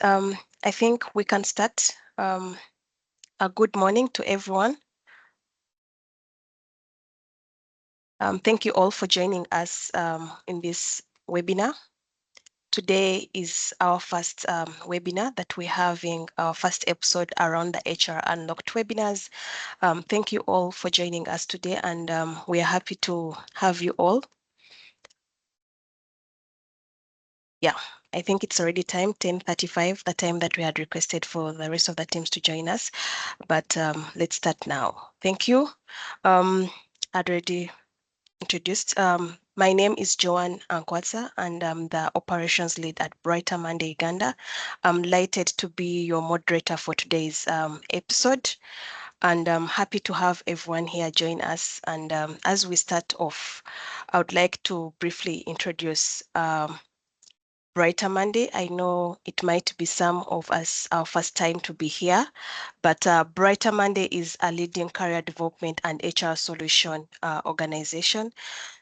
right. I think we can start. A good morning to everyone. Thank you all for joining us in this webinar. Today is our first webinar that we're having, our first episode around the HR Unlocked webinars. Thank you all for joining us today, and we are happy to have you all. Yeah, I think it's already time, 10:35, the time that we had requested for the rest of the teams to join us. But let's start now. Thank you. I'd already introduced. My name is Joanne Ankwatsa, and I'm the operations lead at BrighterMonday Uganda. I'm delighted to be your moderator for today's episode, and I'm happy to have everyone here join us. And as we start off, I would like to briefly introduce BrighterMonday. I know it might be some of us our first time to be here, but BrighterMonday is a leading career development and HR solution organization.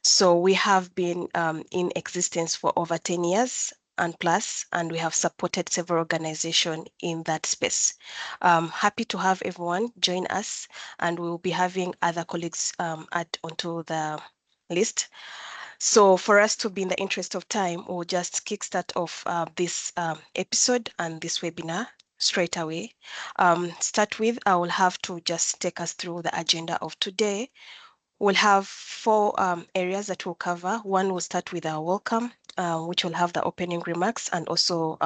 So we have been in existence for over 10 years and plus, and we have supported several organizations in that space. Happy to have everyone join us, and we'll be having other colleagues add onto the list. So for us to be in the interest of time, we'll just kickstart off this episode and this webinar straight away. Start with, I will have to just take us through the agenda of today. We'll have four areas that we'll cover. One will start with our welcome, which will have the opening remarks and also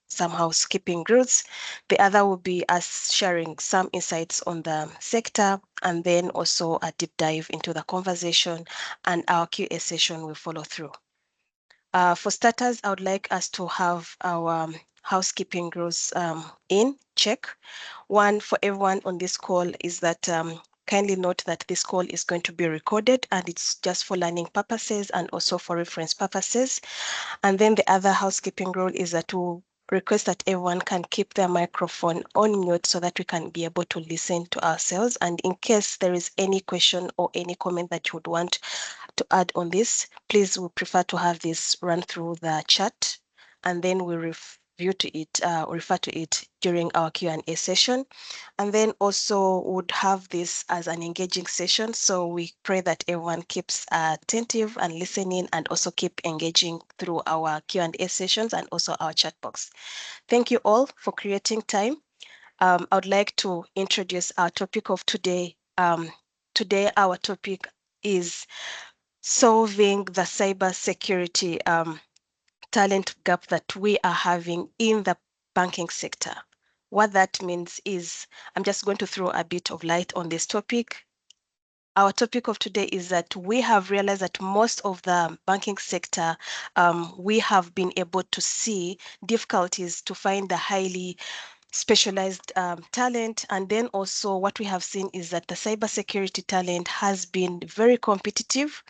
some housekeeping rules. The other will be us sharing some insights on the sector, and then also a deep dive into the conversation, and our Q&A session will follow through. For starters, I would like us to have our housekeeping rules in check. One for everyone on this call is that kindly note that this call is going to be recorded, and it's just for learning purposes and also for reference purposes. And then the other housekeeping rule is that we'll request that everyone can keep their microphone on mute so that we can be able to listen to ourselves. And in case there is any question or any comment that you would want to add on this, please, we prefer to have this run through the chat, and then we refer to it during our Q&A session. And then also would have this as an engaging session. So we pray that everyone keeps attentive and listening, and also keep engaging through our Q&A sessions and also our chat box. Thank you all for creating time. I would like to introduce our topic of today. Today, our topic is solving the cybersecurity talent gap that we are having in the banking sector. What that means is, I'm just going to throw a bit of light on this topic. Our topic of today is that we have realized that most of the banking sector, we have been able to see difficulties to find the highly specialized talent. And then also what we have seen is that the cybersecurity talent has been very competitive.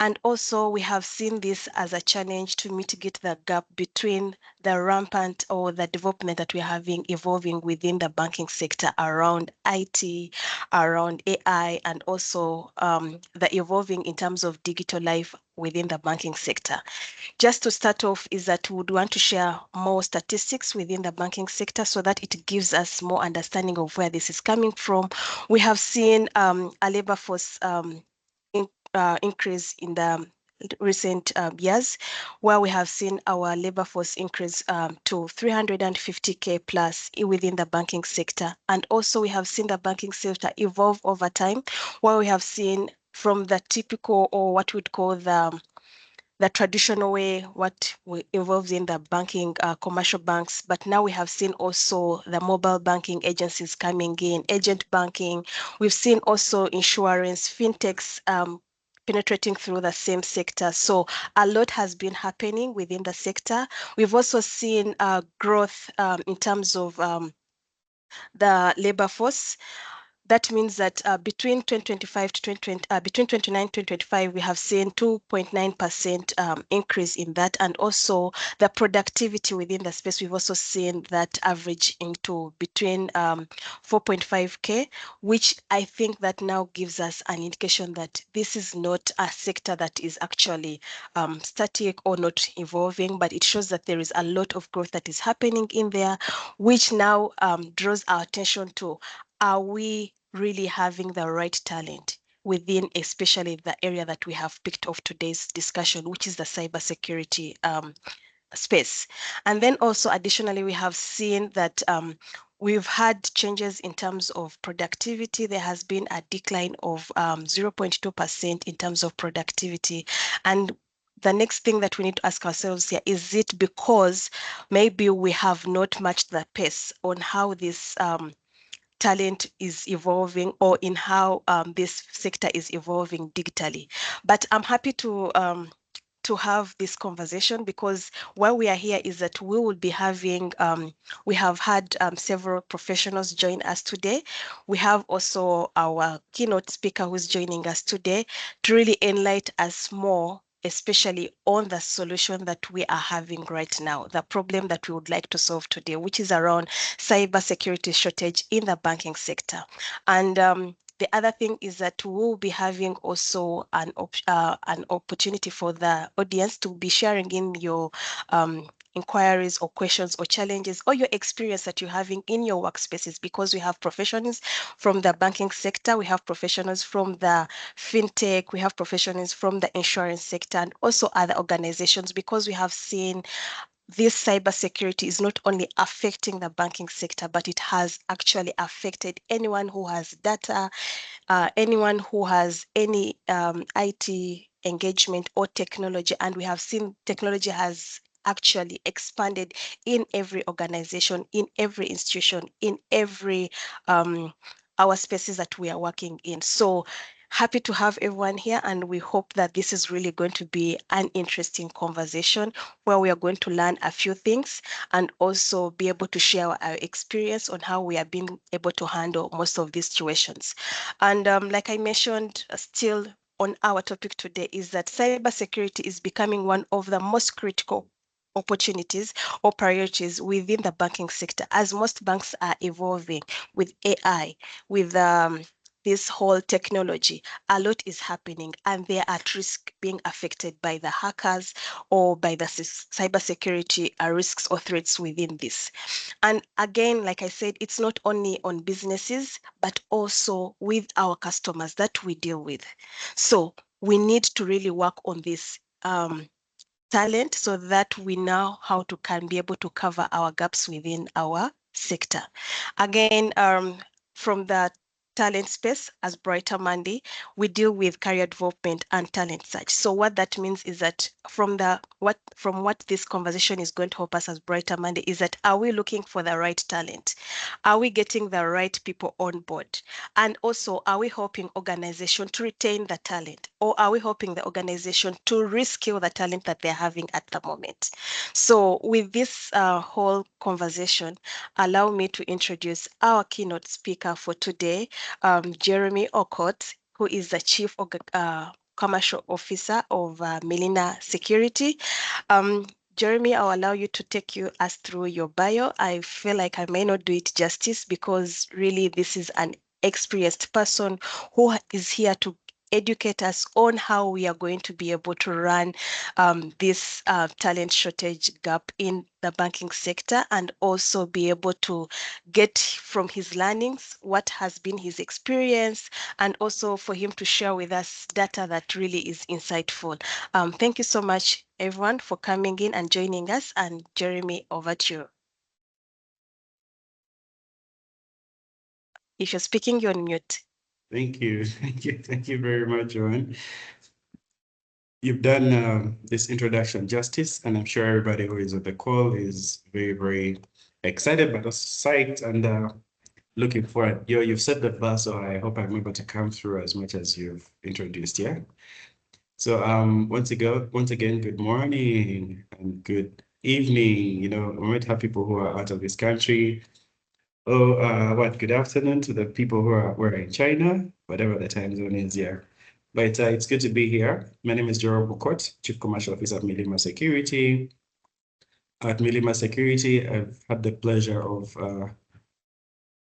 And also we have seen this as a challenge to mitigate the gap between the rampant or the development that we're having evolving within the banking sector around IT, around AI, and also the evolving in terms of digital life within the banking sector. Just to start off is that we would want to share more statistics within the banking sector so that it gives us more understanding of where this is coming from. We have seen a labor force increase in the recent years, where we have seen our labor force increase to 350K plus within the banking sector. And also we have seen the banking sector evolve over time, where we have seen from the typical, or what we'd call the traditional way, what involves in the banking, commercial banks. But now we have seen also the mobile banking agencies coming in, agent banking. We've seen also insurance, fintechs, penetrating through the same sector. So a lot has been happening within the sector. We've also seen growth in terms of the labor force. That means that between 2025 to 2020, between 29 and 2025, we have seen 2.9% increase in that. And also the productivity within the space, we've also seen that average into between 4.5K, which I think that now gives us an indication that this is not a sector that is actually static or not evolving, but it shows that there is a lot of growth that is happening in there, which now draws our attention to, are we really having the right talent within especially the area that we have picked off today's discussion, which is the cybersecurity space. And then also additionally, we have seen that we've had changes in terms of productivity. There has been a decline of 0.2% in terms of productivity. And the next thing that we need to ask ourselves here, is it because maybe we have not matched the pace on how this talent is evolving, or in how this sector is evolving digitally? But I'm happy to have this conversation, because why we are here is that we will be having, we have had several professionals join us today. We have also our keynote speaker who's joining us today to really enlighten us more, especially on the solution that we are having right now, the problem that we would like to solve today, which is around cybersecurity shortage in the banking sector. And the other thing is that we'll be having also an opportunity for the audience to be sharing in your inquiries or questions or challenges, or your experience that you're having in your workspaces, because we have professionals from the banking sector, we have professionals from the fintech, we have professionals from the insurance sector, and also other organizations, because we have seen this cybersecurity is not only affecting the banking sector, but it has actually affected anyone who has data, anyone who has any IT engagement or technology. And we have seen technology has actually expanded in every organization, in every institution, in every our spaces that we are working in. So happy to have everyone here, and we hope that this is really going to be an interesting conversation where we are going to learn a few things and also be able to share our experience on how we are being able to handle most of these situations. And like I mentioned, still on our topic today is that cybersecurity is becoming one of the most critical opportunities or priorities within the banking sector, as most banks are evolving with AI, with this whole technology. A lot is happening, and they are at risk being affected by the hackers or by the cybersecurity risks or threats within this. And again, like I said, it's not only on businesses, but also with our customers that we deal with. So we need to really work on this talent, so that we know how to can be able to cover our gaps within our sector. Again, from the talent space, as Brighter Monday, we deal with career development and talent search. So what that means is that from what this conversation is going to help us as Brighter Monday is that, are we looking for the right talent? Are we getting the right people on board? And also, are we helping organization to retain the talent, or are we helping the organization to reskill the talent that they're having at the moment? So with this whole conversation, allow me to introduce our keynote speaker for today, Jerome Okot, who is the Chief Commercial Officer of Milima Security. Jeremy, I'll allow you to take us through your bio. I feel like I may not do it justice, because really this is an experienced person who is here to educate us on how we are going to be able to run this talent shortage gap in the banking sector, and also be able to get from his learnings what has been his experience, and also for him to share with us data that really is insightful. Thank you so much, everyone, for coming in and joining us. And Jeremy, over to you. If you're speaking, you're on mute. Thank you. Thank you very much, Joanne. You've done this introduction justice, and I'm sure everybody who is on the call is very, very excited, but also psyched and looking forward. You've set the bar, so I hope I'm able to come through as much as you've introduced, yeah? So once again, good morning and good evening. We might have people who are out of this country, Good afternoon to the people who are in China, whatever the time zone is here. But it's good to be here. My name is Jerome Okot, Chief Commercial Officer at Milima Security. At Milima Security, I've had the pleasure of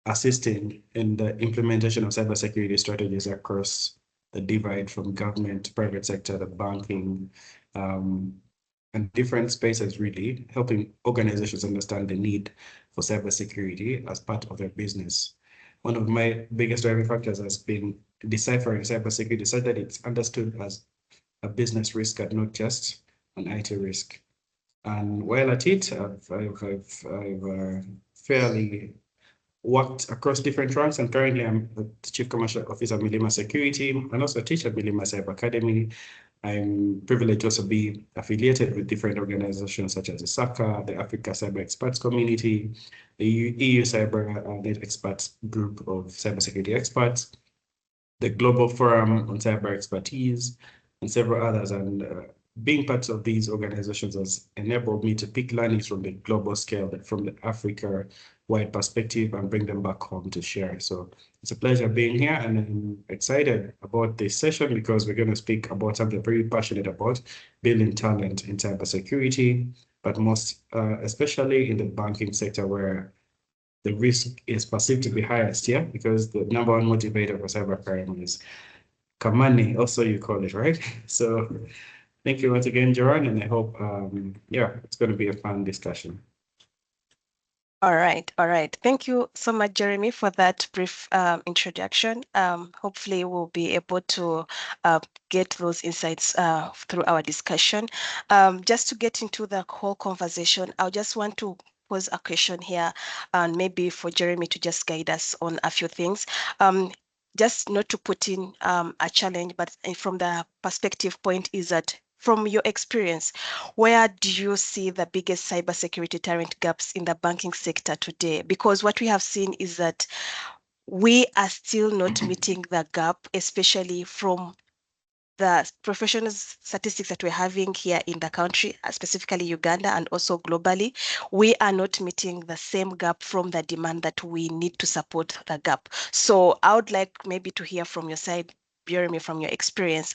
assisting in the implementation of cybersecurity strategies across the divide from government, private sector, the banking, and different spaces, really, helping organizations understand the need for cybersecurity as part of their business. One of my biggest driving factors has been deciphering cybersecurity so that it's understood as a business risk and not just an IT risk. And while at it, I've fairly worked across different ranks, and currently I'm the Chief Commercial Officer at Milima Security and also teach at Milima Cyber Academy. I'm privileged to also be affiliated with different organizations such as the SACA, the Africa Cyber Experts Community, the EU Cyber Net Experts Group of Cybersecurity Experts, the Global Forum on Cyber Expertise, and several others. And being part of these organizations has enabled me to pick learnings from the global scale, from the Africa-wide perspective, and bring them back home to share. So it's a pleasure being here, and I'm excited about this session because we're going to speak about something I'm very passionate about, building talent in cybersecurity, but most especially in the banking sector where the risk is perceived to be highest here because the number one motivator for cybercrime is Kamani, also you call it, right? So thank you once again, Joran, and I hope, it's going to be a fun discussion. All right, all right. Thank you so much, Jeremy, for that brief introduction. Hopefully, we'll be able to get those insights through our discussion. Just to get into the whole conversation, I just want to pose a question here, and maybe for Jeremy to just guide us on a few things. Just not to put in a challenge, but from the perspective point is that from your experience, where do you see the biggest cybersecurity talent gaps in the banking sector today? Because what we have seen is that we are still not meeting the gap, especially from the professional statistics that we're having here in the country, specifically Uganda and also globally. We are not meeting the same gap from the demand that we need to support the gap. So I would like maybe to hear from your side, Jeremy, from your experience,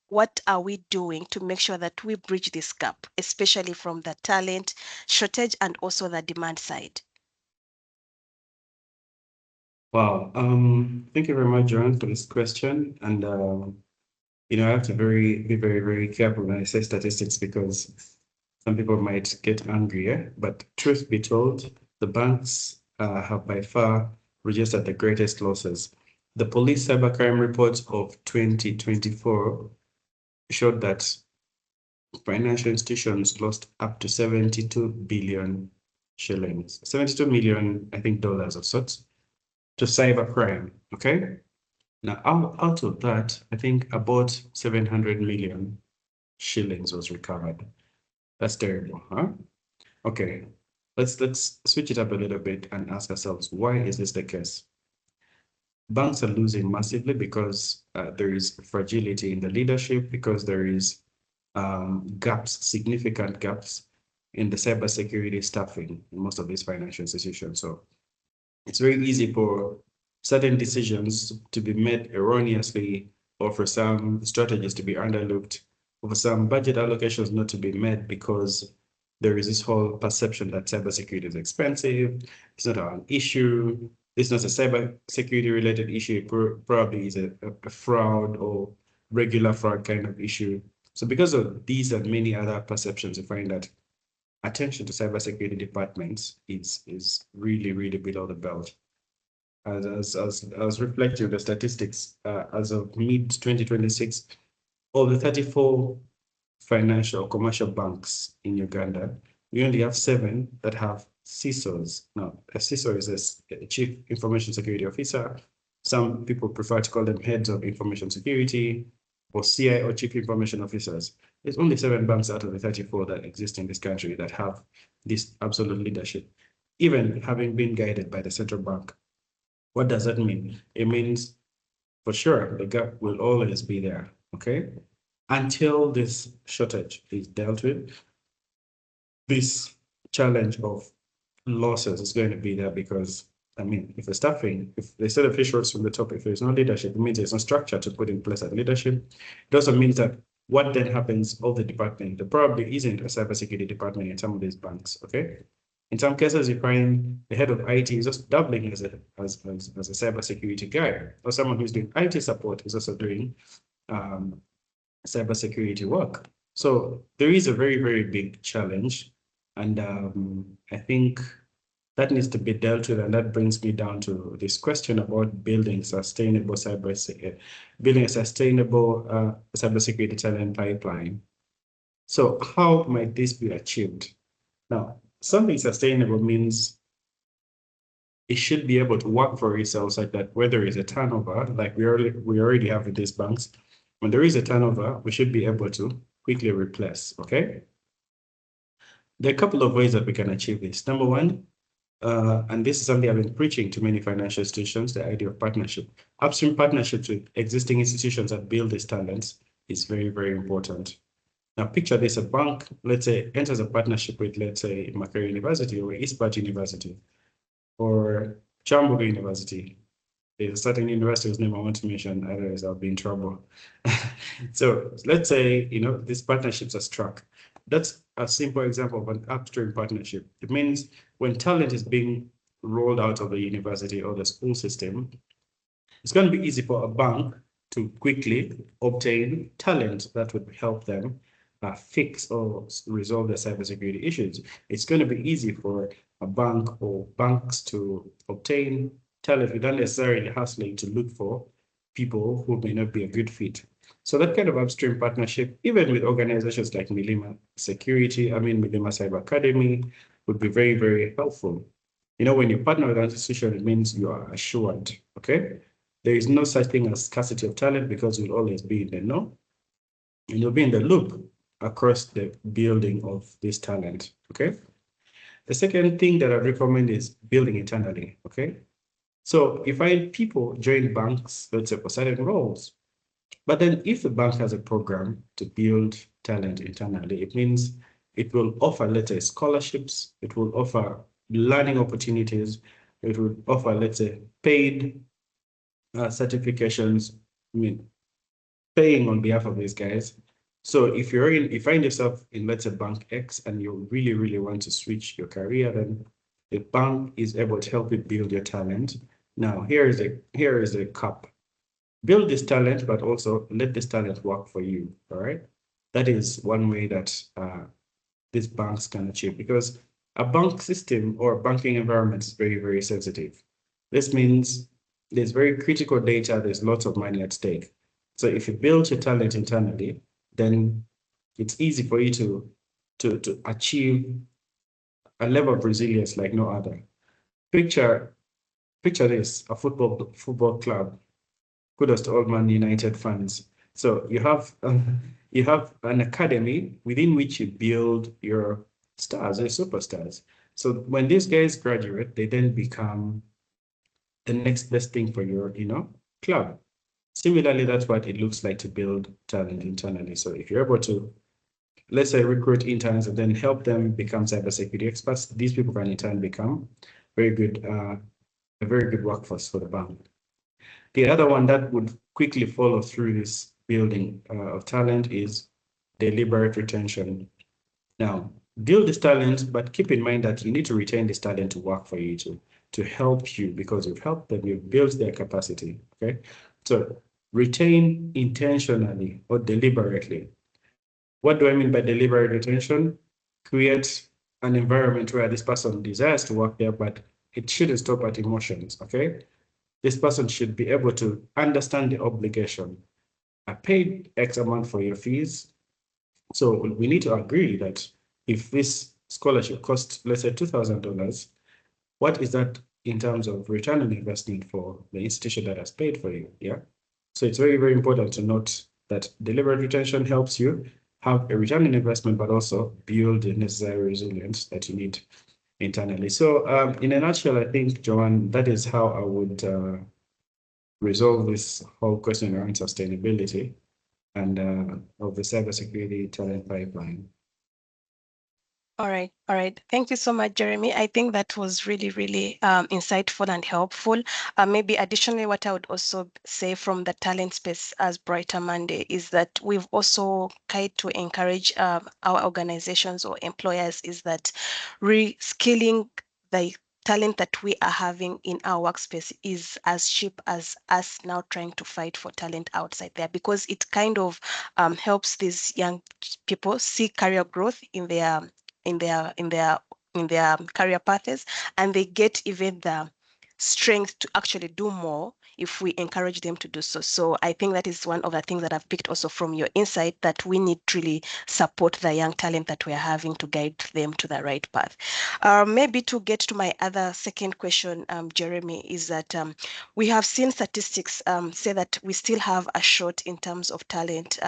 what are we doing to make sure that we bridge this gap, especially from the talent shortage and also the demand side? Wow. Thank you very much, Joran, for this question. And I have to be very, very careful when I say statistics because some people might get angry, yeah? But truth be told, the banks have by far registered the greatest losses. The police cybercrime reports of 2024 showed that financial institutions lost up to 72 billion shillings, 72 million, I think, dollars of sorts, to cybercrime. Okay. Now, out of that, I think about 700 million shillings was recovered. That's terrible, huh? Okay. Let's switch it up a little bit and ask ourselves, why is this the case? Banks are losing massively because there is fragility in the leadership, because there is gaps, significant gaps in the cybersecurity staffing in most of these financial institutions. So it's very easy for certain decisions to be made erroneously, or for some strategies to be underlooked, or for some budget allocations not to be met because there is this whole perception that cybersecurity is expensive, it's not an issue, it's not a cybersecurity related issue, it probably is a fraud or regular fraud kind of issue. So because of these and many other perceptions, you find that attention to cybersecurity departments is really, really below the belt. As reflecting the statistics, as of mid-2026, of the 34 financial commercial banks in Uganda, we only have 7 that have CISOs. Now, a CISO is a Chief Information Security Officer. Some people prefer to call them heads of information security or CIO, Chief Information Officers. There's only 7 banks out of the 34 that exist in this country that have this absolute leadership, even having been guided by the central bank. What does that mean? It means for sure the gap will always be there, okay? Until this shortage is dealt with, this challenge of losses is going to be there because, I mean, if the staffing, if they set a fish roles from the top, if there's no leadership, it means there's no structure to put in place at leadership. It also means that what then happens of the department, there probably isn't a cybersecurity department in some of these banks, okay? In some cases, you find the head of IT is just doubling as a cybersecurity guy, or someone who's doing IT support is also doing cybersecurity work. So there is a very, very big challenge. And I think that needs to be dealt with. And that brings me down to this question about building sustainable building a sustainable cybersecurity talent pipeline. So how might this be achieved? Now, something sustainable means it should be able to work for itself such that whether there is a turnover, like we already have with these banks, when there is a turnover, we should be able to quickly replace, okay? There are a couple of ways that we can achieve this. Number one, and this is something I've been preaching to many financial institutions, the idea of partnership. Upstream partnerships with existing institutions that build these talents is very, very important. Now, picture this, a bank, let's say, enters a partnership with, let's say, Makerere University or Eastport University or Chambuga University. There's a certain university whose name I want to mention, otherwise I'll be in trouble. So let's say, these partnerships are struck. That's a simple example of an upstream partnership. It means when talent is being rolled out of the university or the school system, it's going to be easy for a bank to quickly obtain talent that would help them fix or resolve their cybersecurity issues. It's going to be easy for a bank or banks to obtain talent without necessarily hustling to look for people who may not be a good fit. So that kind of upstream partnership, even with organizations like Milima Security, Milima Cyber Academy, would be very, very helpful. When you partner with an institution, it means you are assured, okay? There is no such thing as scarcity of talent because you'll always be in the know, and you'll be in the loop across the building of this talent, okay? The second thing that I recommend is building internally, okay? So if people join banks, let's say for certain roles, but then if the bank has a program to build talent internally, it means it will offer, let's say, scholarships, it will offer learning opportunities, it will offer, let's say, paid certifications, paying on behalf of these guys. So if you find yourself in, let's say, bank X and you really, really want to switch your career, then the bank is able to help you build your talent. Now, here is a cup. Build this talent, but also let this talent work for you, all right? That is one way that these banks can achieve, because a bank system or banking environment is very, very sensitive. This means there's very critical data, there's lots of money at stake. So if you build your talent internally, then it's easy for you to achieve a level of resilience like no other. Picture this, a football club. Kudos to all Man United fans. So you have an academy within which you build your stars, your superstars. So when these guys graduate, they then become the next best thing for your, club. Similarly, that's what it looks like to build talent internally. So if you're able to, let's say, recruit interns and then help them become cybersecurity experts, these people can in turn become a very good workforce for the bank. The other one that would quickly follow through this building of talent is deliberate retention. Now, build this talent, but keep in mind that you need to retain this talent to work for you, to help you, because you've helped them, you've built their capacity, okay? So retain intentionally or deliberately. What do I mean by deliberate retention? Create an environment where this person desires to work there, but it shouldn't stop at emotions, okay? This person should be able to understand the obligation. I paid X amount for your fees. So we need to agree that if this scholarship costs, let's say, $2,000, what is that in terms of return on investment for the institution that has paid for you? Yeah. So it's very, very important to note that deliberate retention helps you have a return on investment, but also build the necessary resilience that you need internally. So in a nutshell, I think, Joanne, that is how I would resolve this whole question around sustainability and of the cybersecurity talent pipeline. All right, all right. Thank you so much, Jeremy. I think that was really, really insightful and helpful. Maybe additionally, what I would also say from the talent space as Brighter Monday is that we've also tried to encourage our organizations or employers is that reskilling the talent that we are having in our workspace is as cheap as us now trying to fight for talent outside there, because it kind of helps these young people see career growth in their in their in their career paths, and they get even the strength to actually do more if we encourage them to do so. So I think that is one of the things that I've picked also from your insight, that we need to really support the young talent that we are having to guide them to the right path. Maybe to get to my other second question, Jeremy, is that we have seen statistics say that we still have a short in terms of talent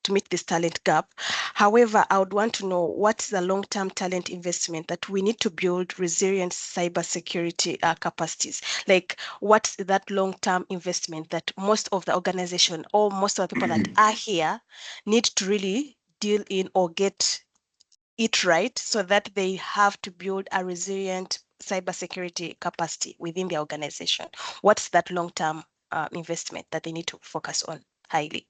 to meet this talent gap. However, I would want to know what's the long-term talent investment that we need to build resilient cybersecurity capacities. Like, what's that long-term investment that most of the organization or most of the people that are here need to really deal in or get it right, so that they have to build a resilient cybersecurity capacity within the organization? What's that long-term investment that they need to focus on highly?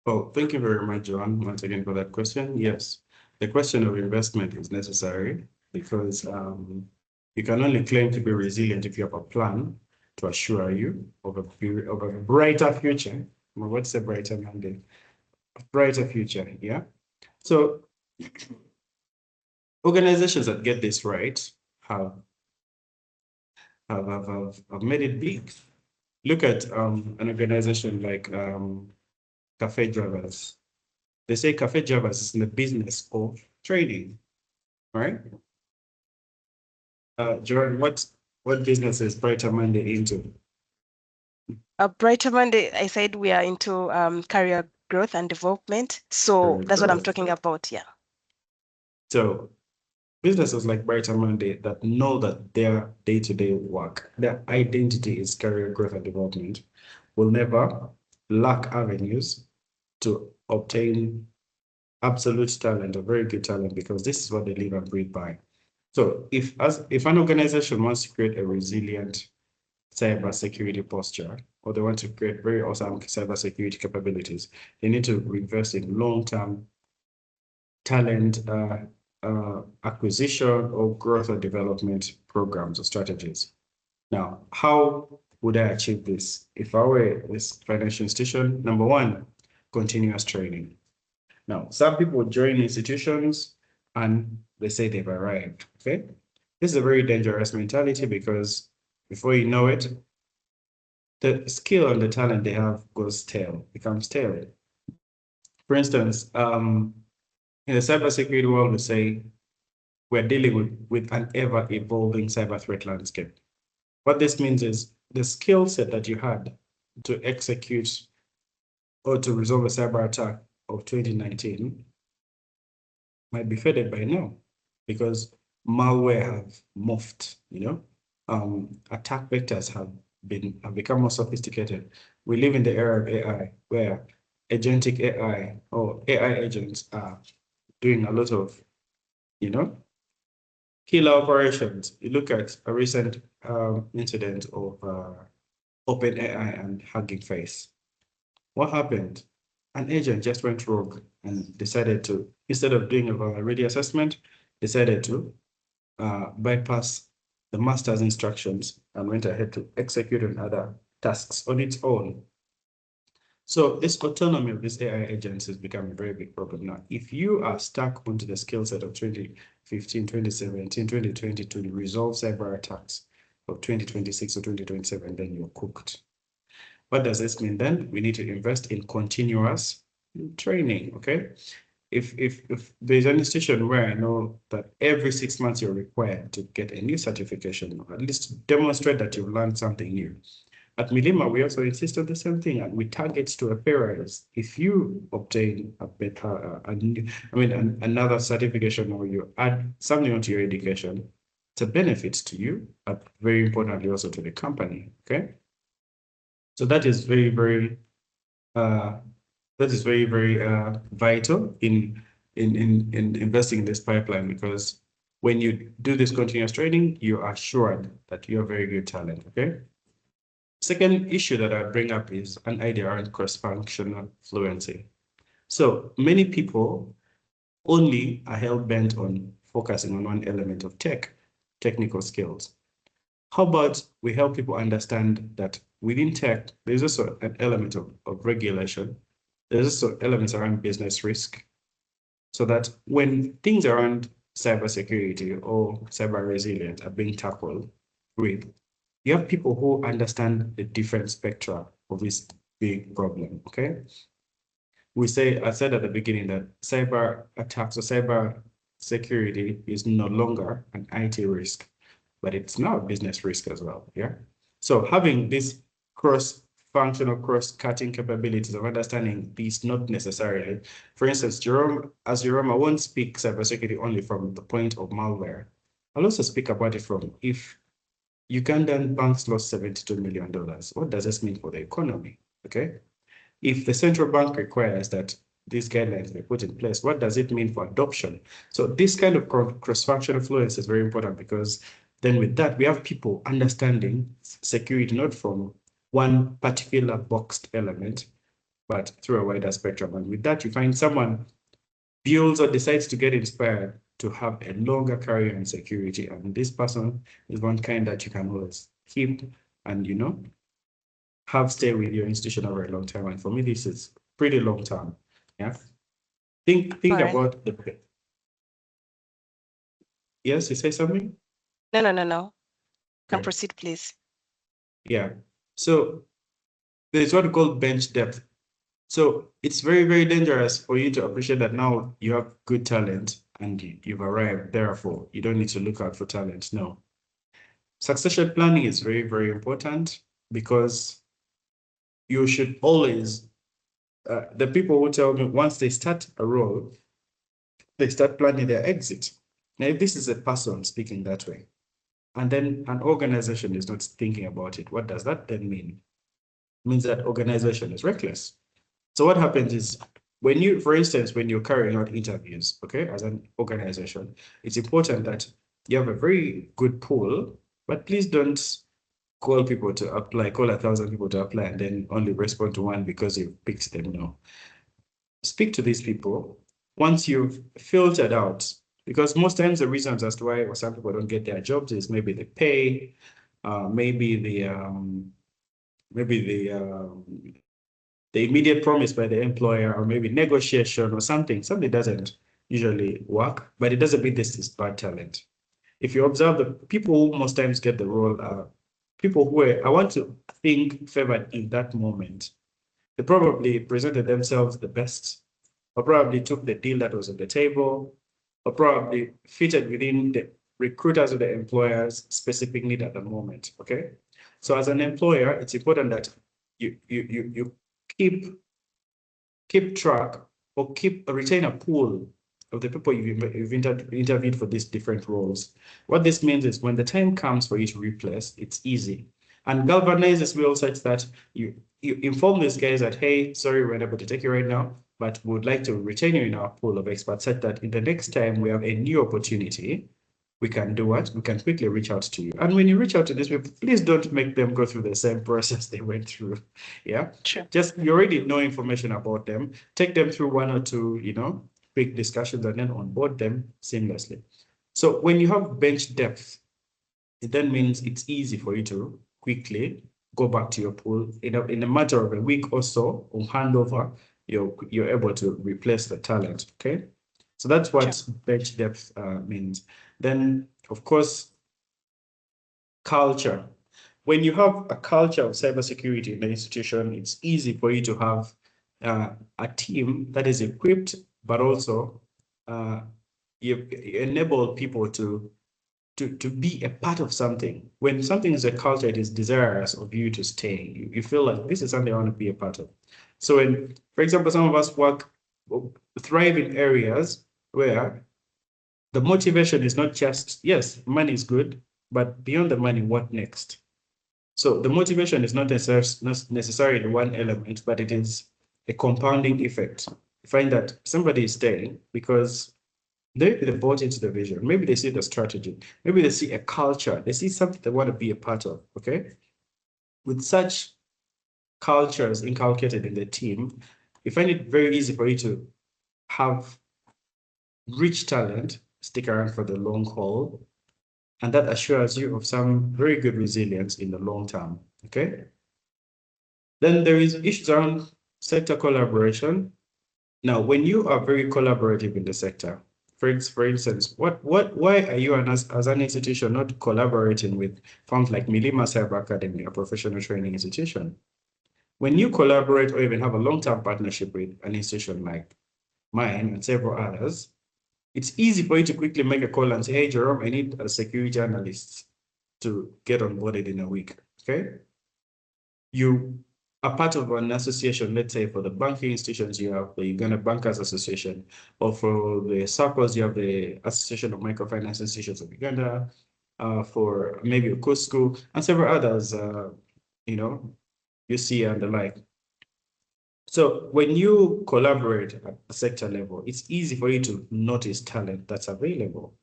Oh, thank you very much, Joan, once again for that question. Yes, the question of investment is necessary because you can only claim to be resilient if you have a plan to assure you of a brighter future. Well, what's a brighter Monday? A brighter future, yeah? So organizations that get this right have have made it big. Look at an organization like Cafe Drivers. They say Cafe Drivers is in the business of trading, right? Jordan, what business is Brighter Monday into? Brighter Monday, I said we are into career growth and development. So Career that's what I'm growth. talking about. Yeah. So businesses like Brighter Monday that know that their day-to-day work, their identity is career growth and development, will never lack avenues to obtain absolute talent or very good talent, because this is what they live and breathe by. So if an organization wants to create a resilient cybersecurity posture, or they want to create very awesome cybersecurity capabilities, they need to invest in long-term talent acquisition or growth or development programs or strategies. Now, how would I achieve this? If I were this financial institution, number one, continuous training. Now, some people join institutions and they say they've arrived. Okay. This is a very dangerous mentality because before you know it, the skill and the talent they have goes stale, becomes stale. For instance, in the cybersecurity world, we say we're dealing with an ever-evolving cyber threat landscape. What this means is the skill set that you had to execute or to resolve a cyber attack of 2019 might be faded by now because malware have morphed, attack vectors have become more sophisticated. We live in the era of AI where agentic AI or AI agents are doing a lot of, you know, killer operations. You look at a recent incident of OpenAI and Hugging Face. What happened? An agent just went rogue and decided to, instead of doing a vulnerability assessment, decided to bypass the master's instructions and went ahead to execute on other tasks on its own. So this autonomy of these AI agents has become a very big problem now. If you are stuck onto the skill set of 2015, 2017, 2020 to resolve cyber attacks of 2026 or 2027, then you're cooked. What does this mean then? We need to invest in continuous training, okay? If there's an institution where I know that every 6 months you're required to get a new certification, or at least demonstrate that you've learned something new. At Milima, we also insist on the same thing, and we target to a pay rise. If you obtain a better, another certification, or you add something onto your education, it's a benefit to you, but very importantly also to the company, okay? So that is very, very That is very, very vital in investing in this pipeline, because when you do this continuous training, you are assured that you are very good talent. Okay. Second issue that I bring up is an idea around cross-functional fluency. So many people only are hell bent on focusing on one element of technical skills. How about we help people understand that within tech, there's also an element of regulation. There's also elements around business risk, so that when things around cybersecurity or cyber resilience are being tackled with, you have people who understand the different spectra of this big problem. Okay. I said at the beginning that cyber attacks or cyber security is no longer an IT risk, but it's now a business risk as well. Yeah. So having this cross-functional, cross-cutting capabilities of understanding these, not necessarily. For instance, Jerome, I won't speak cybersecurity only from the point of malware. I'll also speak about it from, if Ugandan banks lost $72 million, what does this mean for the economy? Okay. If the central bank requires that these guidelines be put in place, what does it mean for adoption? So this kind of cross-functional fluence is very important, because then with that, we have people understanding security, not from one particular boxed element, but through a wider spectrum. And with that, you find someone builds or decides to get inspired to have a longer career in security. And this person is one kind that you can always keep and, have stay with your institution over a long time. And for me, this is pretty long term. Yeah. Think All right. about the. Yes, you say something? No. Can Okay. proceed, please. Yeah. So there's what we call bench depth. So it's very, very dangerous for you to appreciate that now you have good talent and you've arrived. Therefore, you don't need to look out for talent. No. Succession planning is very, very important, because you should always, the people who tell me once they start a role, they start planning their exit. Now, if this is a person speaking that way, and then an organization is not thinking about it, what does that then mean? It means that organization is reckless. So what happens is, when you, for instance, when you're carrying out interviews, okay, as an organization, it's important that you have a very good pool, but please don't call people to apply, call 1,000 people to apply and then only respond to one because you picked them. No. Speak to these people once you've filtered out, because most times the reasons as to why some people don't get their jobs is maybe the pay, maybe the immediate promise by the employer, or maybe negotiation or something. Something doesn't usually work, but it doesn't mean this is bad talent. If you observe, the people who most times get the role are people who I want to think favored in that moment. They probably presented themselves the best, or probably took the deal that was on the table, or probably fitted within the recruiters or the employer's specific need at the moment. Okay. So as an employer, it's important that you keep track, or retain a pool of the people you've interviewed for these different roles. What this means is, when the time comes for you to replace, it's easy. And galvanize this will such that you inform these guys that, hey, sorry, we're unable to take you right now, but we would like to retain you in our pool of experts, such that in the next time we have a new opportunity, we can do what? We can quickly reach out to you. And when you reach out to these people, please don't make them go through the same process they went through. Yeah. Sure. Just, you already know information about them. Take them through one or two, quick discussions, and then onboard them seamlessly. So when you have bench depth, it then means it's easy for you to quickly go back to your pool in a matter of a week or so, or handover, you're able to replace the talent. Okay. So that's what Sure. bench depth means. Then, of course, culture. When you have a culture of cybersecurity in the institution, it's easy for you to have a team that is equipped, but also you enable people to be a part of something. When something is a culture, it is desirous of you to stay. You feel like this is something I want to be a part of. So when, for example, some of us thrive in areas where the motivation is not just, yes, money is good, but beyond the money, what next? So the motivation is not necessarily one element, but it is a compounding effect. You find that somebody is staying because maybe they bought into the vision, maybe they see the strategy, maybe they see a culture, they see something they want to be a part of. Okay. With such cultures inculcated in the team, you find it very easy for you to have rich talent stick around for the long haul, and that assures you of some very good resilience in the long term. Okay. Then there is issues around sector collaboration. Now, when you are very collaborative in the sector, for instance, why are you as an institution not collaborating with firms like Milima Cyber Academy, a professional training institution? When you collaborate or even have a long-term partnership with an institution like mine and several others, it's easy for you to quickly make a call and say, hey, Jerome, I need a security analyst to get onboarded in a week. Okay. You are part of an association, let's say for the banking institutions, you have the Uganda Bankers Association, or for the SACCOs, you have the Association of Microfinance Institutions of Uganda, for maybe a coast school, and several others, you know, you see and the like. So when you collaborate at a sector level, it's easy for you to notice talent that's available.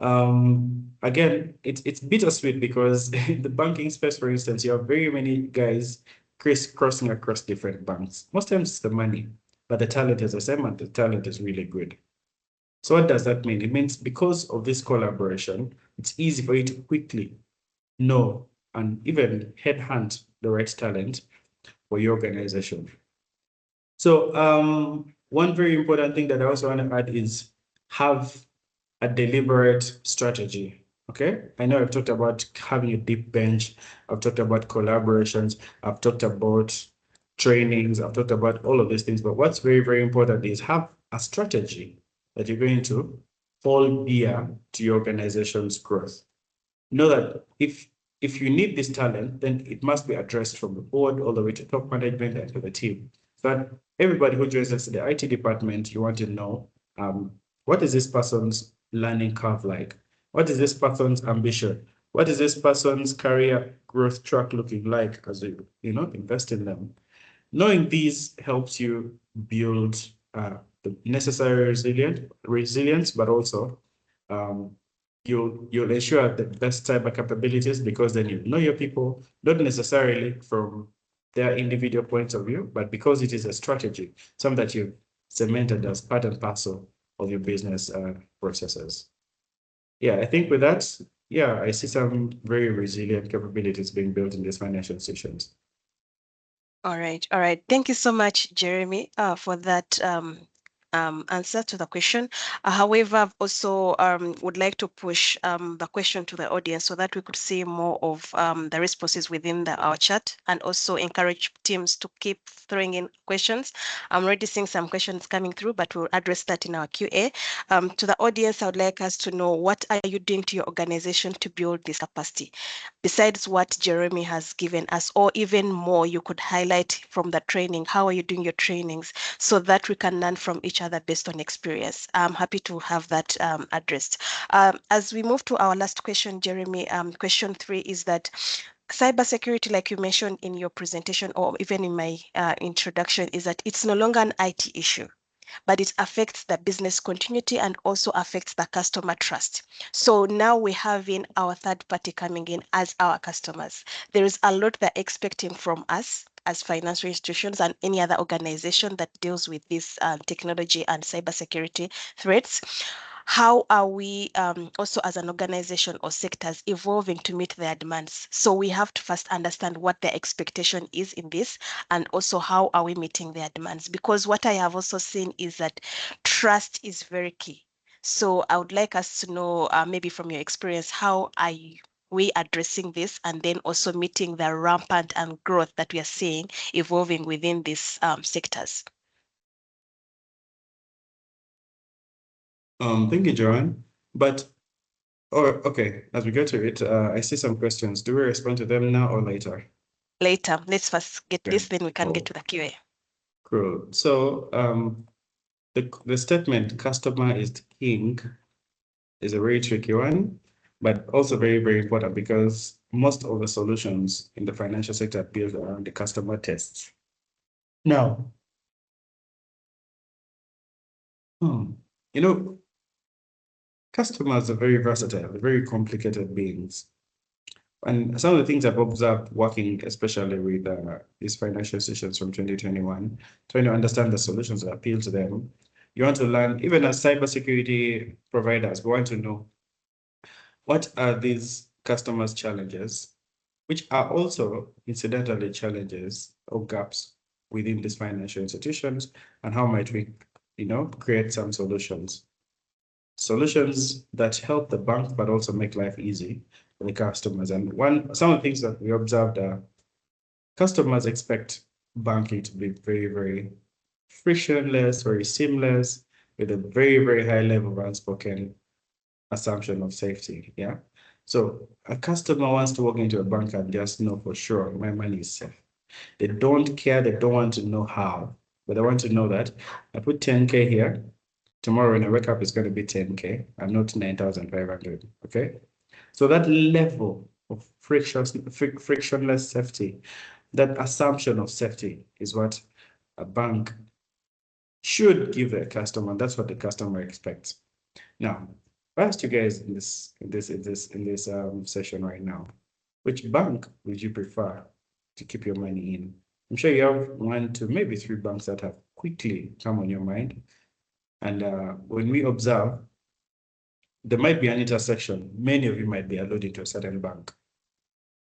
Again, it's bittersweet because in the banking space, for instance, you have very many guys crisscrossing across different banks. Most times it's the money, but the talent is the same and the talent is really good. So what does that mean? It means because of this collaboration, it's easy for you to quickly know and even headhunt the right talent for your organization. So one very important thing that I also want to add is have a deliberate strategy. Okay. I know I've talked about having a deep bench. I've talked about collaborations. I've talked about trainings. I've talked about all of these things. But what's very, very important is have a strategy that you're going to hold dear to your organization's growth. Know that if you need this talent, then it must be addressed from the board all the way to top management and to the team. But everybody who joins us in the IT department, you want to know what is this person's learning curve like? What is this person's ambition? What is this person's career growth track looking like as you invest in them? Knowing these helps you build the necessary resilience, but also um, you'll ensure the best cyber capabilities because then you know your people, not necessarily from their individual points of view, but because it is a strategy, something that you've cemented as part and parcel of your business processes. Yeah, I think with that, yeah, I see some very resilient capabilities being built in these financial institutions. All right, all right. Thank you so much, Jeremy, for that answer to the question. However, I've also would like to push the question to the audience so that we could see more of the responses within our chat, and also encourage teams to keep throwing in questions. I'm already seeing some questions coming through, but we'll address that in our QA. To the audience, I would like us to know, what are you doing to your organization to build this capacity? Besides what Jeremy has given us, or even more, you could highlight from the training. How are you doing your trainings so that we can learn from each other based on experience? I'm happy to have that addressed. As we move to our last question, Jeremy, question 3 is that cybersecurity, like you mentioned in your presentation or even in my introduction, is that it's no longer an IT issue, but it affects the business continuity and also affects the customer trust. So now we have in our third party coming in as our customers. There is a lot they're expecting from us as financial institutions and any other organization that deals with this technology and cybersecurity threats. How are we also as an organization or sectors evolving to meet their demands? So we have to first understand what their expectation is in this, and also how are we meeting their demands? Because what I have also seen is that trust is very key. So I would like us to know, maybe from your experience, how are we addressing this, and then also meeting the rampant and growth that we are seeing evolving within these sectors? Thank you, Joanne. But okay, as we go to it, I see some questions. Do we respond to them now or later? Later, let's first get Okay, this, then we can get cool. to the QA. Cool. So the statement customer is the king is a very tricky one, but also very, very important because most of the solutions in the financial sector are built around the customer tests. Now, You know, customers are very versatile, very complicated beings. And some of the things I've observed working, especially with these financial institutions from 2021, trying to understand the solutions that appeal to them. You want to learn, even as cybersecurity providers, we want to know what are these customers' challenges, which are also incidentally challenges or gaps within these financial institutions, and how might we, create some solutions. Solutions that help the bank, but also make life easy for the customers. And some of the things that we observed are customers expect banking to be very, very frictionless, very seamless, with a very, very high level of unspoken assumption of safety. Yeah. So a customer wants to walk into a bank and just know for sure my money is safe. They don't care, they don't want to know how, but they want to know that I put 10K here. Tomorrow when I wake up, it's going to be 10K and not 9,500. Okay. So that level of frictionless safety, that assumption of safety is what a bank should give a customer. That's what the customer expects. Now, I asked you guys in this session right now, which bank would you prefer to keep your money in? I'm sure you have 1 to maybe 3 banks that have quickly come on your mind. And when we observe, there might be an intersection. Many of you might be alluding to a certain bank.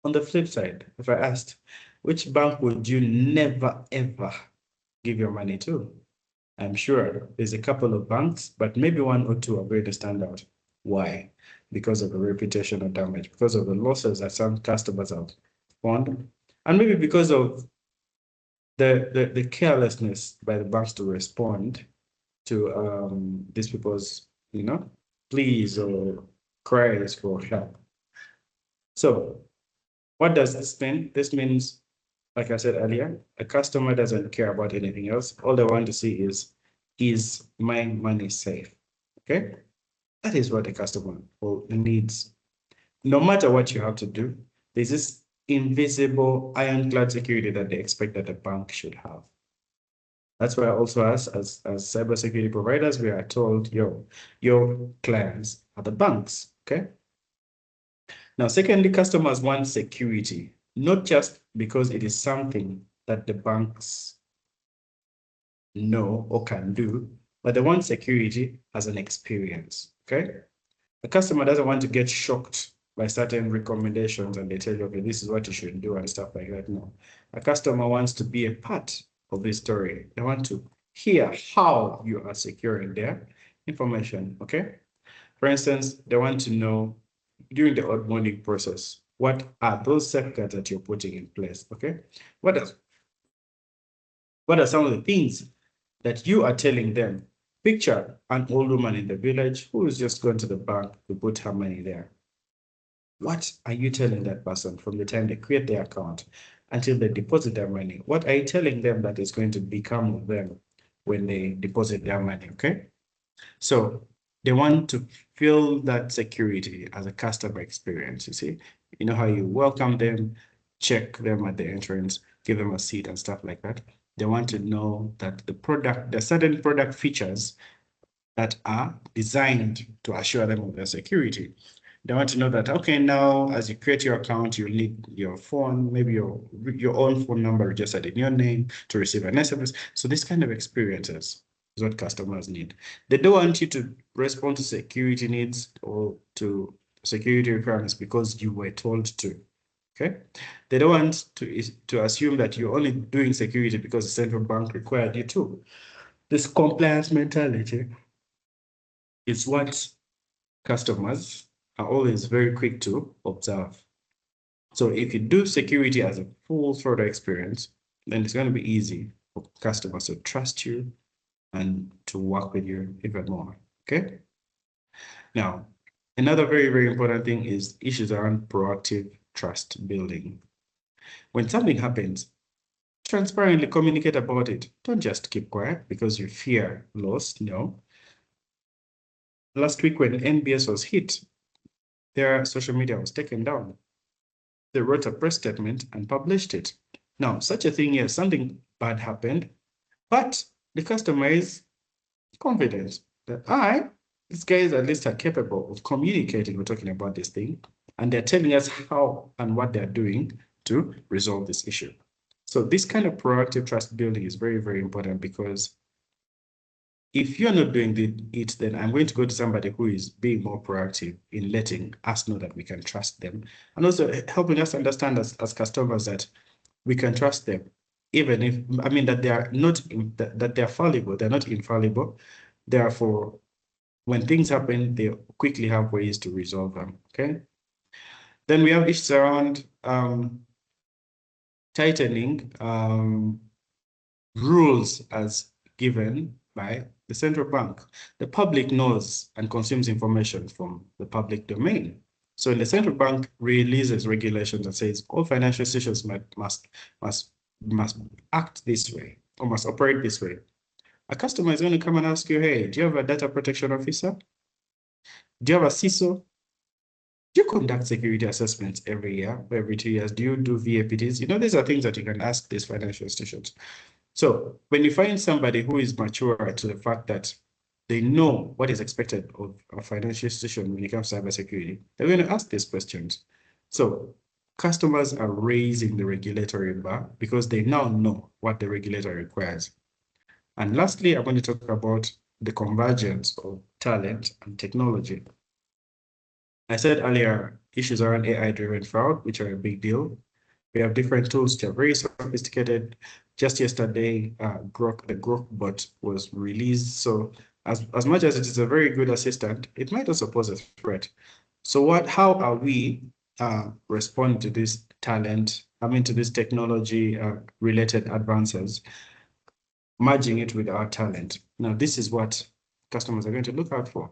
On the flip side, if I asked, which bank would you never, ever give your money to? I'm sure there's a couple of banks, but maybe 1 or 2 are going to stand out. Why? Because of the reputational damage, because of the losses that some customers have found, and maybe because of the carelessness by the banks to respond to these people's, pleas or cries for help. So what does this mean? This means, like I said earlier, a customer doesn't care about anything else. All they want to see is my money safe? Okay? That is what a customer needs. No matter what you have to do, there's this invisible ironclad security that they expect that a bank should have. That's why also us as cybersecurity providers, we are told, your clients are the banks. Okay. Now, secondly, customers want security, not just because it is something that the banks know or can do, but they want security as an experience. Okay. The customer doesn't want to get shocked by certain recommendations and they tell you, okay, this is what you should do and stuff like that. No, a customer wants to be a part of this story. They want to hear how you are securing their information. Okay. For instance, they want to know during the onboarding process, what are those safeguards that you're putting in place? Okay. What are some of the things that you are telling them? Picture an old woman in the village who is just going to the bank to put her money there. What are you telling that person from the time they create their account until they deposit their money? What are you telling them that is going to become of them when they deposit their money? Okay. So they want to feel that security as a customer experience. You see, you know how you welcome them, check them at the entrance, give them a seat and stuff like that. They want to know that there are certain product features that are designed to assure them of their security. They want to know that, okay, now as you create your account, you'll need your phone, maybe your own phone number registered in your name to receive an SMS. So this kind of experiences is what customers need. They don't want you to respond to security needs or to security requirements because you were told to. Okay. They don't want to assume that you're only doing security because the central bank required you to. This compliance mentality is what customers are always very quick to observe. So if you do security as a full throttle experience, then it's going to be easy for customers to trust you and to work with you even more. Okay. Now, another very, very important thing is issues around proactive trust building. When something happens, transparently communicate about it. Don't just keep quiet because you fear loss. No. Last week when NBS was hit, their social media was taken down. They wrote a press statement and published it. Now, such a thing, yes, something bad happened, but the customer is confident that these guys at least are capable of communicating or talking about this thing, and they're telling us how and what they're doing to resolve this issue. So this kind of proactive trust building is very, very important, because if you're not doing it, then I'm going to go to somebody who is being more proactive in letting us know that we can trust them, and also helping us understand as customers that we can trust them, even if, I mean, that they are not, that they're fallible, they're not infallible. Therefore, when things happen, they quickly have ways to resolve them, okay? Then we have issues around tightening rules as given by the central bank. The public knows and consumes information from the public domain. So the central bank releases regulations that says all financial institutions must act this way, or must operate this way. A customer is going to come and ask you, hey, do you have a data protection officer? Do you have a CISO? Do you conduct security assessments every year, every 2 years? Do you do VAPTs? You know, these are things that you can ask these financial institutions. So when you find somebody who is mature to the fact that they know what is expected of a financial institution when it comes to cybersecurity, they're going to ask these questions. So customers are raising the regulatory bar because they now know what the regulator requires. And lastly, I want to talk about the convergence of talent and technology. I said earlier, issues around AI-driven fraud, which are a big deal. We have different tools which are very sophisticated. Just yesterday, the Grok bot was released. So as much as it is a very good assistant, it might also pose a threat. So how are we responding to this talent, to this technology related advances, merging it with our talent? Now, this is what customers are going to look out for.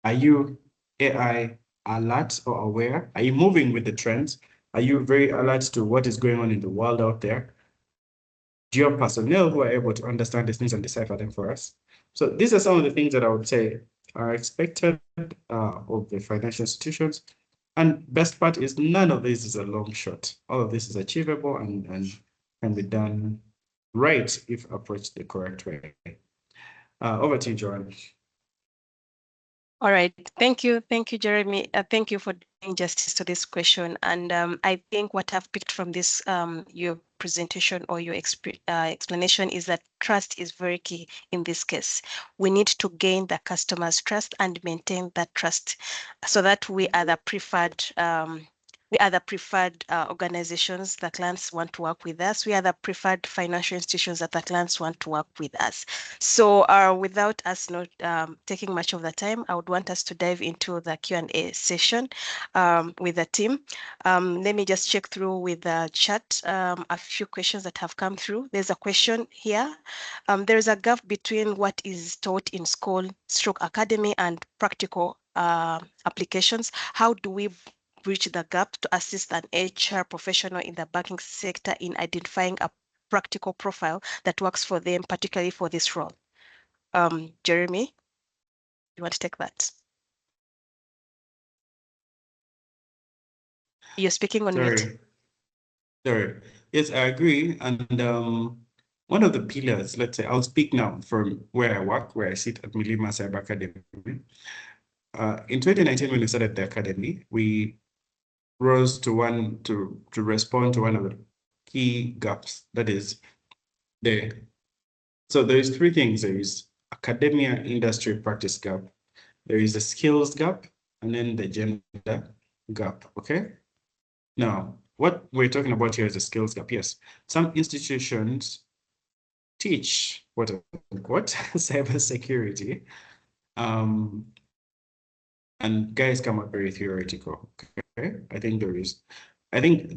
Are you AI alert or aware? Are you moving with the trends? Are you very alert to what is going on in the world out there? Do you have personnel who are able to understand these things and decipher them for us? So these are some of the things that I would say are expected of the financial institutions. And best part is none of this is a long shot. All of this is achievable and can be done right if approached the correct way. Over to you, Joanne. All right. Thank you, Jeremy. Thank you for doing justice to this question. And I think what I've picked from this your presentation or your explanation is that trust is very key in this case. We need to gain the customer's trust and maintain that trust so that we are the preferred organizations that clients want to work with us. We are the preferred financial institutions that the clients want to work with us. So without us not taking much of the time, I would want us to dive into the Q&A session with the team. Let me just check through with the chat a few questions that have come through. There's a question here. There is a gap between what is taught in school, academy, and practical applications. How do we bridge the gap to assist an HR professional in the banking sector in identifying a practical profile that works for them, particularly for this role? Jeremy, you want to take that? You're speaking on mute. Sorry. Yes, I agree. And one of the pillars, let's say, I'll speak now from where I work, where I sit at Milima Cyber Academy. In 2019, when we started the academy, we rose to respond to one of the key gaps. That is so there is three things. There is academia industry practice gap, there is the skills gap, and then the gender gap. Okay. Now, what we're talking about here is the skills gap. Yes, some institutions teach what cybersecurity, and guys come out very theoretical. Okay, I think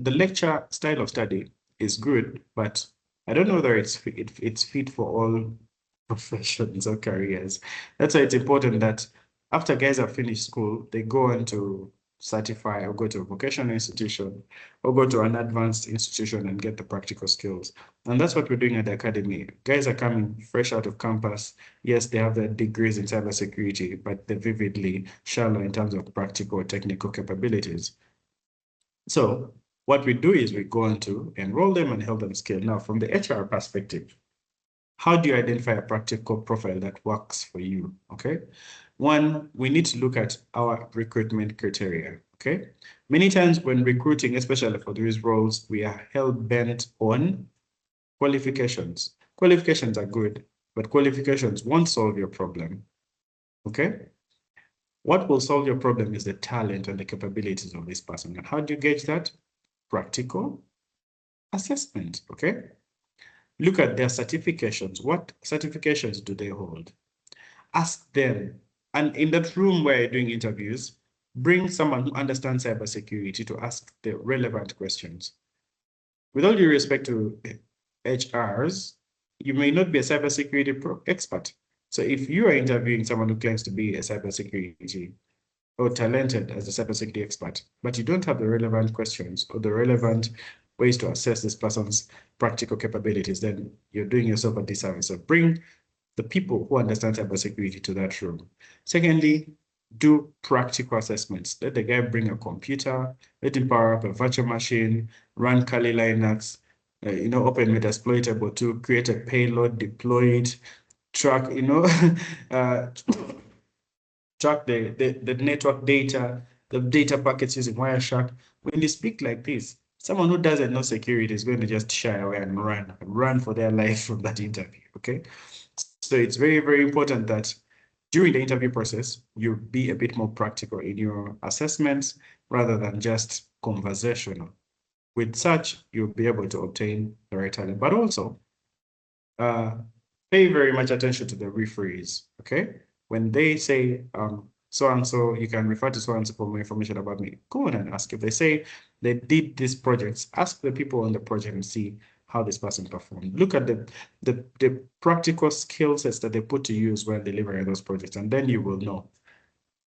the lecture style of study is good, but I don't know whether it's fit for all professions or careers. That's why it's important that after guys have finished school, they go on to certify or go to a vocational institution or go to an advanced institution and get the practical skills. And that's what we're doing at the academy. Guys are coming fresh out of campus. Yes, they have their degrees in cybersecurity, but they're vividly shallow in terms of practical technical capabilities. So what we do is we go on to enroll them and help them scale. Now, from the HR perspective, How do you identify a practical profile that works for you? Okay. One, we need to look at our recruitment criteria. Okay. Many times when recruiting, especially for these roles, we are hell bent on qualifications. Qualifications are good, but qualifications won't solve your problem. Okay. What will solve your problem is the talent and the capabilities of this person. And how do you gauge that? Practical assessment. Okay. Look at their certifications. What certifications do they hold? Ask them. And in that room where you're doing interviews, bring someone who understands cybersecurity to ask the relevant questions. With all due respect to HRs, you may not be a cybersecurity expert. So if you are interviewing someone who claims to be a cybersecurity or talented as a cybersecurity expert, but you don't have the relevant questions or the relevant ways to assess this person's practical capabilities, then you're doing yourself a disservice. So bring the people who understand cybersecurity to that room. Secondly, do practical assessments. Let the guy bring a computer, let him power up a virtual machine, run Kali Linux, open Metasploitable to create a payload, deploy it, track, uh, track the network data, the data packets using Wireshark. When you speak like this, someone who doesn't know security is going to just shy away and run for their life from that interview. Okay. So it's very, very important that during the interview process, you be a bit more practical in your assessments rather than just conversational. With such, you'll be able to obtain the right talent, but also uh, pay very much attention to the rephrase, okay? When they say, so and so, you can refer to so and so for more information about me. Go on and ask. If they say they did these projects, ask the people on the project and see how this person performed. Look at the practical skill sets that they put to use while delivering those projects, and then you will know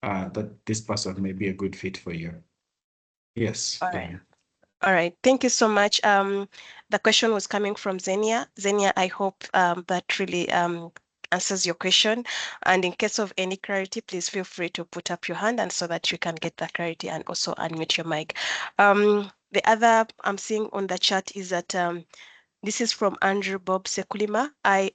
that this person may be a good fit for you. Yes. All right. All right. Thank you so much. The question was coming from Zenia. Zenia, I hope that really answers your question. And in case of any clarity, please feel free to put up your hand and so that you can get that clarity and also unmute your mic. The other I'm seeing on the chat is that this is from Andrew Bob Sekulima. I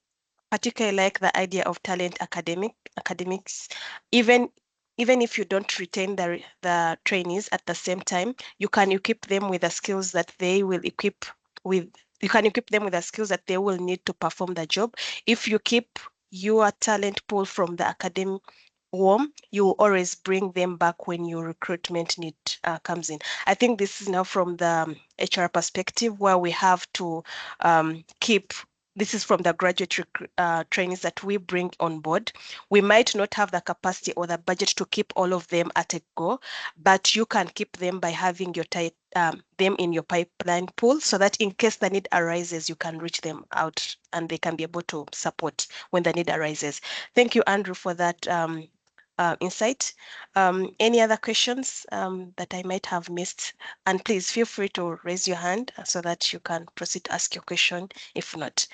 particularly like the idea of talent academics. Even if you don't retain the trainees at the same time, you can equip them with the skills that they will equip with. You can equip them with the skills that they will need to perform the job. If you keep your talent pool from the academic warm, you will always bring them back when your recruitment need comes in. I think this is now from the HR perspective where we have to keep. This is from the graduate trainees that we bring on board. We might not have the capacity or the budget to keep all of them at a go, but you can keep them by having your them in your pipeline pool so that in case the need arises, you can reach them out and they can be able to support when the need arises. Thank you, Andrew, for that insight. Any other questions that I might have missed? And please feel free to raise your hand so that you can proceed to ask your question if not.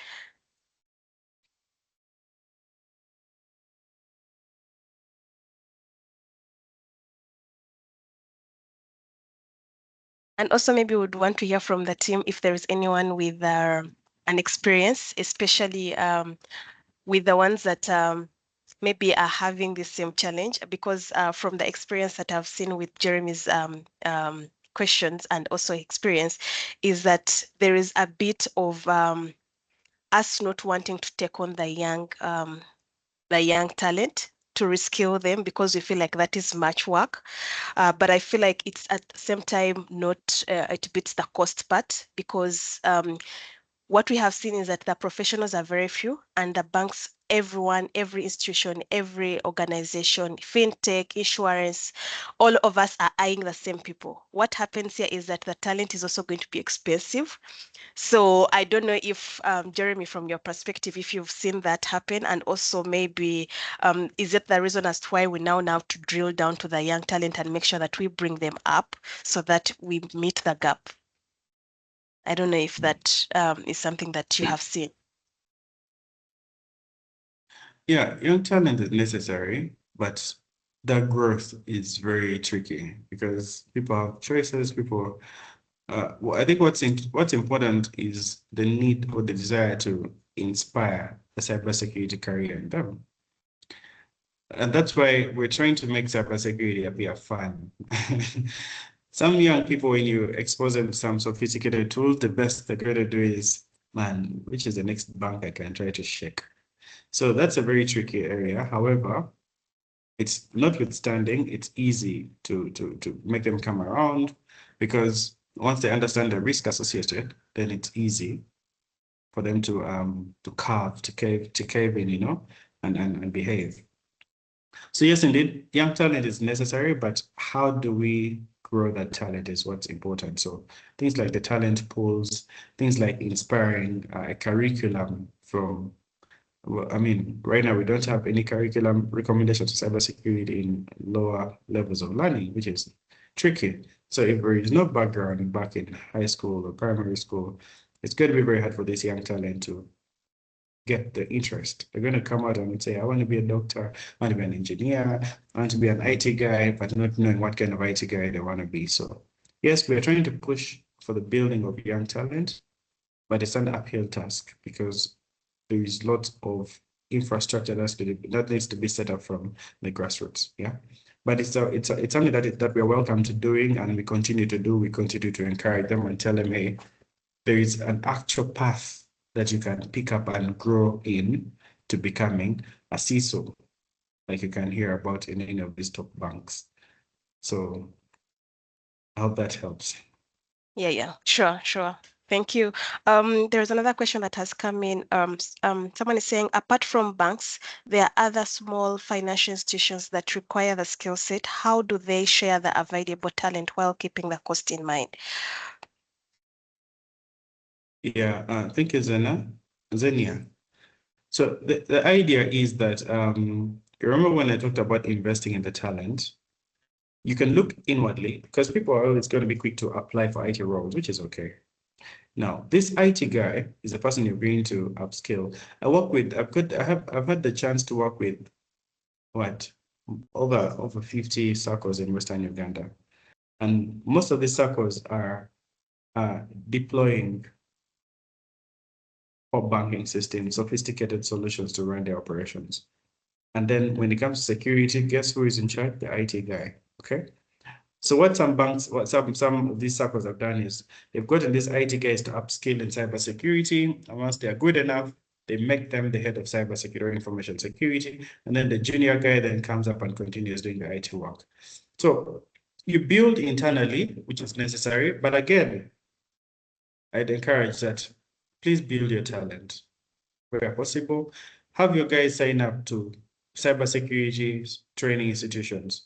And also maybe we would want to hear from the team if there is anyone with an experience, especially with the ones that maybe are having the same challenge, because from the experience that I've seen with Jeremy's questions and also experience is that there is a bit of us not wanting to take on the young talent to reskill them because we feel like that is much work. But I feel like it's at the same time not, it beats the cost part because what we have seen is that the professionals are very few and the banks, everyone, every institution, every organization, fintech, insurance, all of us are eyeing the same people. What happens here is that the talent is also going to be expensive. So I don't know if, Jeremy, from your perspective, if you've seen that happen, and also maybe is it the reason as to why we now have to drill down to the young talent and make sure that we bring them up so that we meet the gap? I don't know if that is something that you have seen. Yeah, young talent is necessary, but that growth is very tricky because people have choices. Well, I think what's important is the need or the desire to inspire a cybersecurity career in them. And that's why we're trying to make cybersecurity appear fun. Some young people, when you expose them to some sophisticated tools, the best they're going to do is, man, which is the next bank I can try to shake? So that's a very tricky area. However, it's notwithstanding, it's easy to make them come around, because once they understand the risk associated, then it's easy for them to cave in, and behave. So yes, indeed, young talent is necessary, but how do we grow that talent is what's important. So things like the talent pools, things like inspiring a curriculum from, well, I mean, right now we don't have any curriculum recommendation to cybersecurity in lower levels of learning, which is tricky. So if there is no background back in high school or primary school, it's going to be very hard for this young talent to get the interest. They're going to come out and say, I want to be a doctor, I want to be an engineer, I want to be an IT guy, but not knowing what kind of IT guy they want to be. So yes, we're trying to push for the building of young talent, but it's an uphill task because there is lots of infrastructure that needs to be set up from the grassroots. Yeah. But it's something that we're welcome to doing, and we continue to do. We continue to encourage them and tell them, hey, there is an actual path that you can pick up and grow in to becoming a CISO, like you can hear about in any of these top banks. So I hope that helps. Yeah, sure. Thank you. There's another question that has come in. Someone is saying, apart from banks, there are other small financial institutions that require the skill set. How do they share the available talent while keeping the cost in mind? Yeah, thank you, Zenia. So the idea is that, remember when I talked about investing in the talent, you can look inwardly because people are always going to be quick to apply for IT roles, which is okay. Now, this IT guy is the person you're going to upskill. I've had the chance to work with what over 50 circles in Western Uganda. And most of these circles are deploying core banking systems, sophisticated solutions to run their operations. And then when it comes to security, guess who is in charge? The IT guy. Okay. So what some of these circles have done is they've gotten these IT guys to upskill in cybersecurity. And once they're good enough, they make them the head of cybersecurity information security. And then the junior guy then comes up and continues doing the IT work. So you build internally, which is necessary. But again, I'd encourage that please build your talent where possible. Have your guys sign up to cybersecurity training institutions.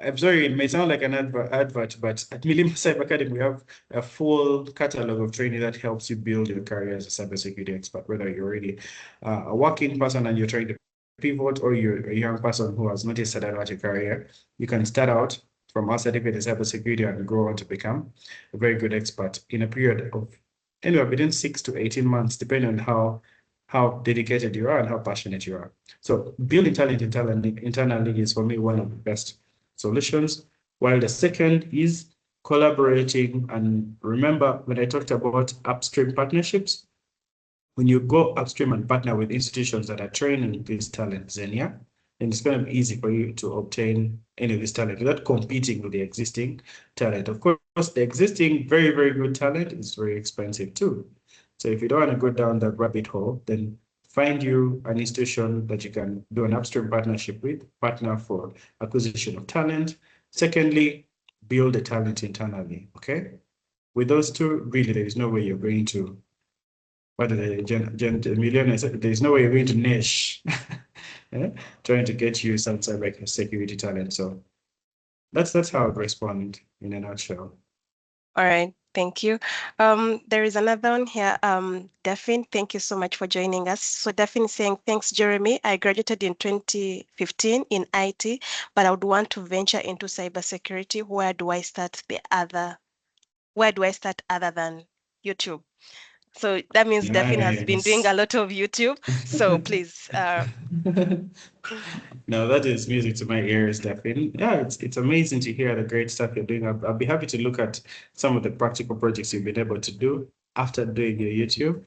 I'm sorry, it may sound like an advert, but at Milima Cyber Academy, we have a full catalog of training that helps you build your career as a cybersecurity expert, whether you're already a working person and you're trying to pivot, or you're a young person who has not yet started out your career. You can start out from our certificate in cybersecurity and grow on to become a very good expert in a period of anywhere between 6 to 18 months, depending on how dedicated you are and how passionate you are. So building talent internally is for me one of the best solutions, while the second is collaborating. And remember, when I talked about upstream partnerships, when you go upstream and partner with institutions that are training these talents, then it's going to be easy for you to obtain any of this talent without competing with the existing talent. Of course, the existing very, very good talent is very expensive too. So if you don't want to go down that rabbit hole, then find you an institution that you can do an upstream partnership with, partner for acquisition of talent. Secondly, build the talent internally, okay? With those two, really, there is no way you're going to, what the millionaires, there's no way you're going to niche, trying to get you some cyber security talent. So that's how I'd respond in a nutshell. All right, thank you. There is another one here. Delphine, thank you so much for joining us. So Delphine is saying, thanks, Jeremy. I graduated in 2015 in IT, but I would want to venture into cybersecurity. Where do I start other than YouTube? So that means Delphine has been doing Nice. a lot of YouTube. So please, No, that is music to my ears, definitely. Yeah, it's amazing to hear the great stuff you're doing. I'll be happy to look at some of the practical projects you've been able to do after doing your YouTube.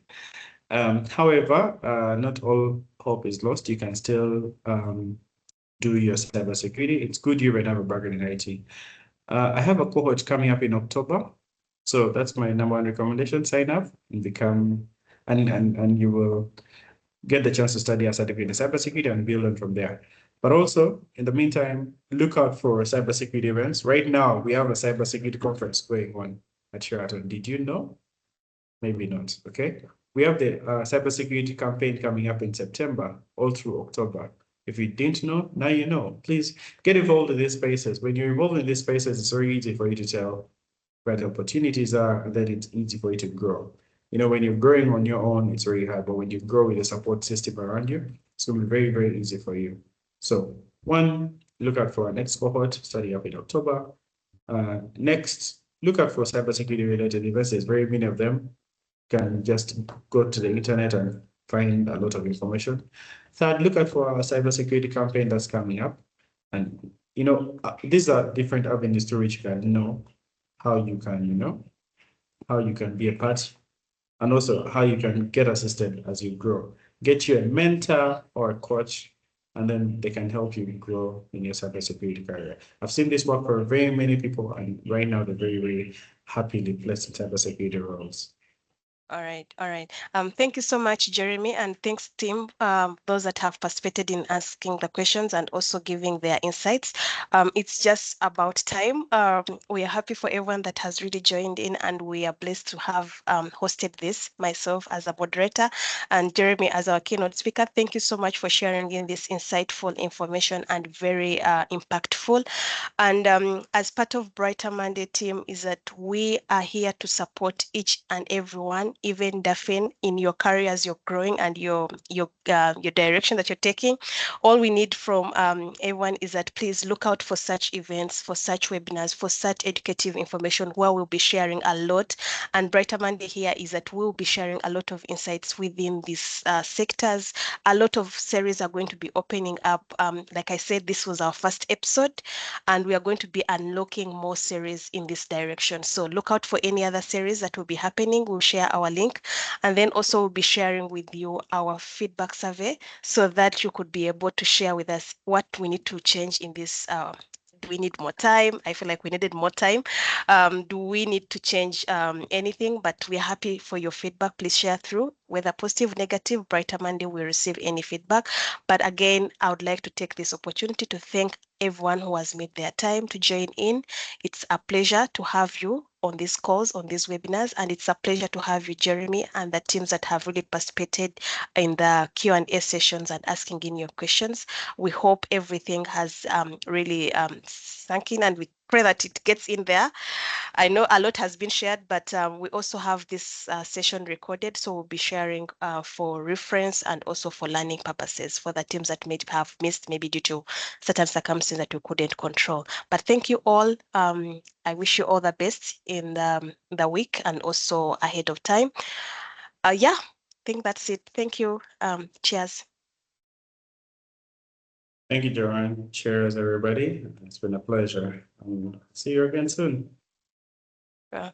However, not all hope is lost. You can still do your cybersecurity. It's good you have a background in IT. I have a cohort coming up in October. So that's my number one recommendation. Sign up and become, and you will get the chance to study a certificate in cybersecurity and build on from there. But also, in the meantime, look out for cybersecurity events. Right now, we have a cybersecurity conference going on at Sheraton. Did you know? Maybe not. Okay. We have the cybersecurity campaign coming up in September, all through October. If you didn't know, now you know. Please get involved in these spaces. When you're involved in these spaces, it's very easy for you to tell where the opportunities are, and then it's easy for you to grow. When you're growing on your own, it's very hard. But when you grow with a support system around you, it's going to be very, very easy for you. So, one, look out for our next cohort, study up in October. Next, look out for cybersecurity related events. There's very many of them. Can just go to the internet and find a lot of information. Third, look out for our cybersecurity campaign that's coming up. And, these are different avenues through which you can know how you can, how you can be a part and also how you can get assisted as you grow. Get you a mentor or a coach, and then they can help you grow in your cybersecurity career. I've seen this work for very many people, and right now they're very, very happily placed in cybersecurity roles. All right, all right. Thank you so much, Jeremy, and thanks, team, those that have participated in asking the questions and also giving their insights. It's just about time. We are happy for everyone that has really joined in, and we are blessed to have hosted this, myself as a moderator and Jeremy as our keynote speaker. Thank you so much for sharing in this insightful information and very impactful. And as part of Brighter Monday team is that we are here to support each and everyone, even Daphne, in your career as you're growing and your direction that you're taking. All we need from everyone is that please look out for such events, for such webinars, for such educative information where we'll be sharing a lot. And Brighter Monday here is that we'll be sharing a lot of insights within these sectors. A lot of series are going to be opening up. Like I said, this was our first episode, and we are going to be unlocking more series in this direction. So look out for any other series that will be happening. We'll share our link, and then also we'll be sharing with you our feedback survey so that you could be able to share with us what we need to change in this. Do we need more time? I feel like we needed more time. Do we need to change anything? But we're happy for your feedback. Please share through, whether positive, negative. Brighter Monday will receive any feedback. But again, I would like to take this opportunity to thank everyone who has made their time to join in. It's a pleasure to have you on these calls, on these webinars, and it's a pleasure to have you, Jeremy, and the teams that have really participated in the Q&A sessions and asking in your questions. We hope everything has really sunk in, and we pray that it gets in there. I know a lot has been shared, but we also have this session recorded, so we'll be sharing for reference and also for learning purposes for the teams that may have missed, maybe due to certain circumstances that we couldn't control. But thank you all. I wish you all the best in the week and also ahead of time. Yeah, I think that's it. Thank you. Cheers. Thank you, Joanne. Cheers, everybody. It's been a pleasure. See you again soon. Yeah.